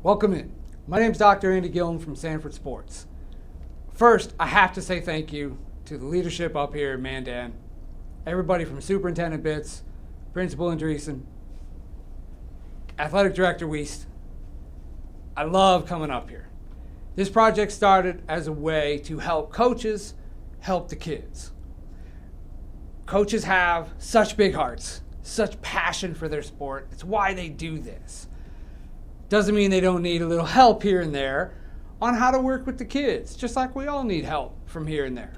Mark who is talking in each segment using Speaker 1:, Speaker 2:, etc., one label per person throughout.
Speaker 1: Welcome in. My name is Dr. Andy Gillham from Sanford Sports. First, I have to say thank you to the leadership up here in Mandan, everybody from Superintendent Bitts, Principal Andreessen, Athletic Director Wiest. I love coming up here. This project started as a way to help coaches help the kids. Coaches have such big hearts, such passion for their sport. It's why they do this. Doesn't mean they don't need a little help here and there on how to work with the kids, just like we all need help from here and there.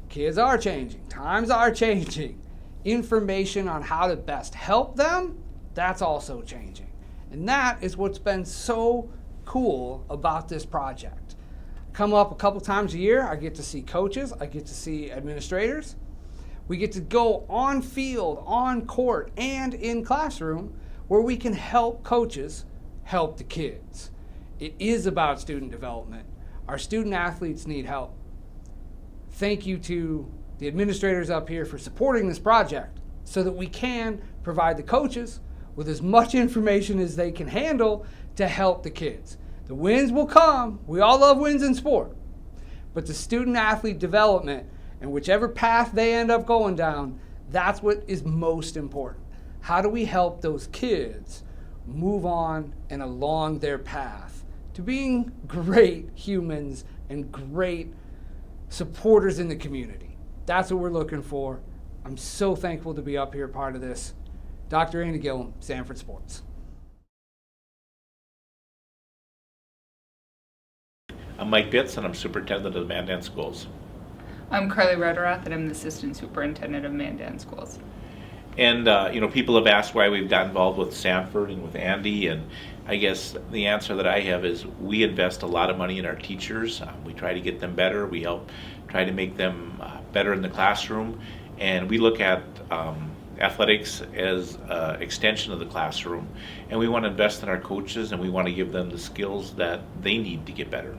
Speaker 1: Kids are changing, times are changing. Information on how to best help them, that's also changing. And that is what's been so cool about this project. Come up a couple times a year, I get to see coaches, I get to see administrators. We get to go on field, on court, and in classroom where we can help coaches help the kids. It is about student development. Our student athletes need help. Thank you to the administrators up here for supporting this project so that we can provide the coaches with as much information as they can handle to help the kids. The wins will come. We all love wins in sport. But the student athlete development and whichever path they end up going down, that's what is most important. How do we help those kids move on and along their path to being great humans and great supporters in the community? That's what we're looking for. I'm so thankful to be up here part of this. Dr. Andy Gillham, Sanford Sports.
Speaker 2: I'm Mike Bitts, and I'm superintendent of the Mandan Schools.
Speaker 3: I'm Carly Rederath, and I'm the assistant superintendent of Mandan Schools.
Speaker 2: And people have asked why we've got involved with Sanford and with Andy, and I guess the answer that I have is we invest a lot of money in our teachers. We try to get them better. We help try to make them better in the classroom, and we look at athletics as an extension of the classroom, and we want to invest in our coaches, and we want to give them the skills that they need to get better.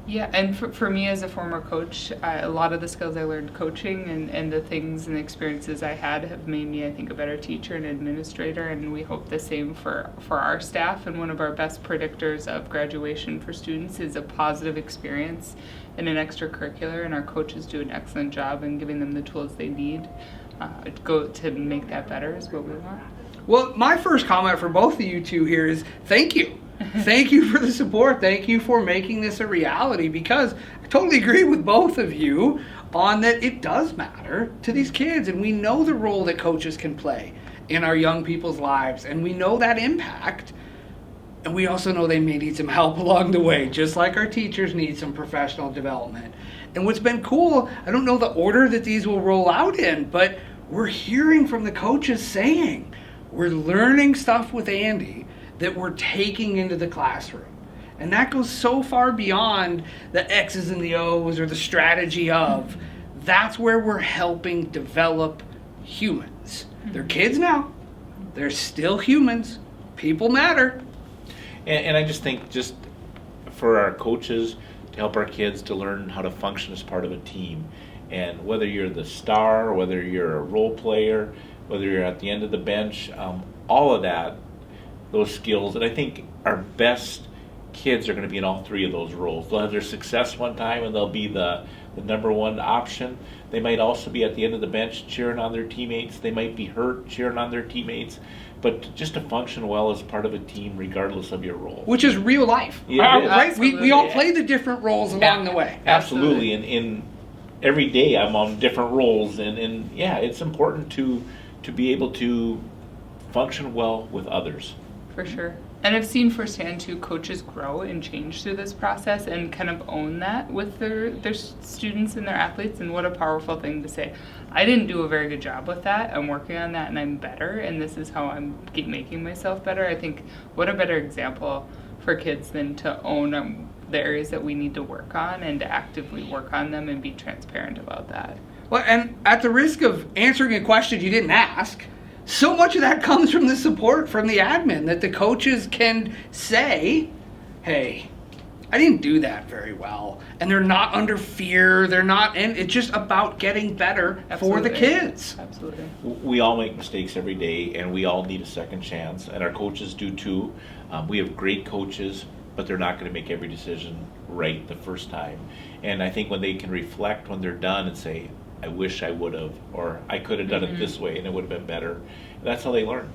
Speaker 3: Yeah, and for me as a former coach, a lot of the skills I learned coaching and the things and the experiences I had have made me, I think, a better teacher and administrator, and we hope the same for our staff. And one of our best predictors of graduation for students is a positive experience in an extracurricular, and our coaches do an excellent job in giving them the tools they need to make that better is what we want.
Speaker 1: Well, my first comment for both of you two here is thank you. Thank you for the support. Thank you for making this a reality, because I totally agree with both of you on that it does matter to these kids, and we know the role that coaches can play in our young people's lives, and we know that impact, and we also know they may need some help along the way, just like our teachers need some professional development. And what's been cool, I don't know the order that these will roll out in, but we're hearing from the coaches saying, we're learning stuff with Andy that we're taking into the classroom. And that goes so far beyond the X's and the O's or the strategy of. That's where we're helping develop humans. They're kids now. They're still humans. People matter.
Speaker 2: And I just think just for our coaches to help our kids to learn how to function as part of a team. And whether you're the star, whether you're a role player, whether you're at the end of the bench, all of that, those skills, and I think our best kids are going to be in all three of those roles. They'll have their success one time, and they'll be the number one option. They might also be at the end of the bench cheering on their teammates. They might be hurt cheering on their teammates, but just to function well as part of a team regardless of your role.
Speaker 1: Which is real life,
Speaker 2: yeah,
Speaker 1: right? We all play the different roles along the way.
Speaker 2: Absolutely, and in every day I'm on different roles, and yeah, it's important to be able to function well with others.
Speaker 3: For sure. And I've seen firsthand too, coaches grow and change through this process and kind of own that with their students and their athletes. And what a powerful thing to say, I didn't do a very good job with that. I'm working on that and I'm better. And this is how I'm making myself better. I think what a better example for kids than to own the areas that we need to work on and to actively work on them and be transparent about that.
Speaker 1: Well, and at the risk of answering a question you didn't ask, so much of that comes from the support from the admin that the coaches can say, hey, I didn't do that very well. And they're not under fear. They're not, and it's just about getting better for the kids.
Speaker 3: Absolutely.
Speaker 2: We all make mistakes every day, and we all need a second chance, and our coaches do too. We have great coaches, but they're not going to make every decision right the first time. And I think when they can reflect when they're done and say, I wish I would have, or I could have done it this way and it would have been better, that's how they learn.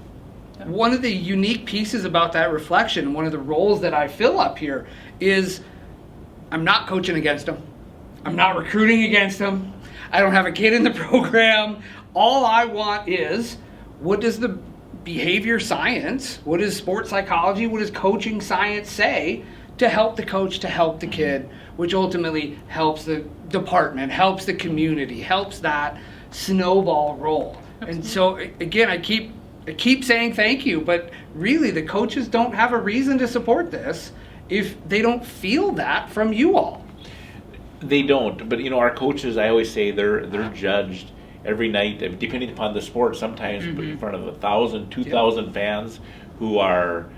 Speaker 1: One of the unique pieces about that reflection, one of the roles that I fill up here is I'm not coaching against them. I'm not recruiting against them. I don't have a kid in the program. All I want is, what does the behavior science, what does sports psychology, what does coaching science say to help the coach, to help the kid, which ultimately helps the department, helps the community, helps that snowball roll. Absolutely. And so again, I keep saying thank you, but really the coaches don't have a reason to support this if they don't feel that from you all.
Speaker 2: They don't, but our coaches, I always say they're judged every night, depending upon the sport, sometimes in front of 1,000, 2,000 fans who are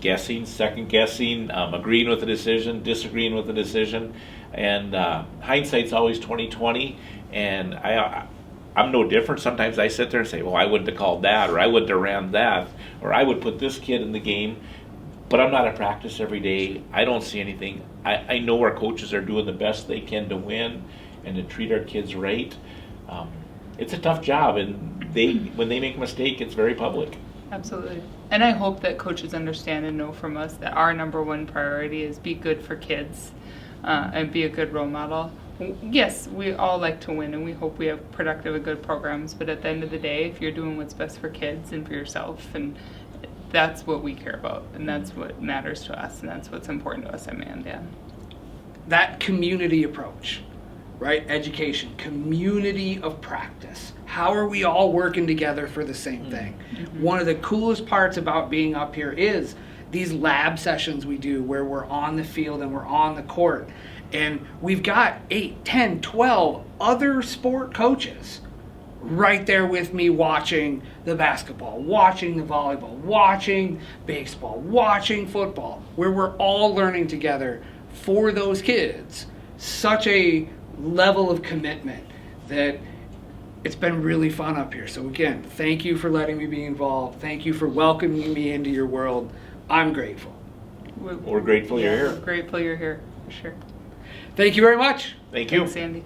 Speaker 2: guessing, second guessing, agreeing with the decision, disagreeing with the decision, and hindsight's always 20/20, and I'm no different. Sometimes I sit there and say, well, I wouldn't have called that, or I wouldn't have ran that, or I would put this kid in the game, but I'm not at practice every day. I don't see anything. I know our coaches are doing the best they can to win and to treat our kids right. It's a tough job, and when they make a mistake, it's very public.
Speaker 3: Absolutely. And I hope that coaches understand and know from us that our number one priority is be good for kids and be a good role model. Yes, we all like to win, and we hope we have productive and good programs, but at the end of the day, if you're doing what's best for kids and for yourself, and that's what we care about, and that's what matters to us, and that's what's important to us at Mandan.
Speaker 1: That community approach, right? Education, community of practice. How are we all working together for the same thing? One of the coolest parts about being up here is these lab sessions we do where we're on the field and we're on the court. And we've got 8, 10, 12 other sport coaches right there with me watching the basketball, watching the volleyball, watching baseball, watching football, where we're all learning together for those kids. Such a level of commitment that it's been really fun up here. So again, thank you for letting me be involved. Thank you for welcoming me into your world. I'm grateful.
Speaker 2: We're grateful you're here.
Speaker 3: We're grateful you're here, for sure.
Speaker 1: Thank you very much.
Speaker 2: Thank you.
Speaker 3: Thanks, Andy.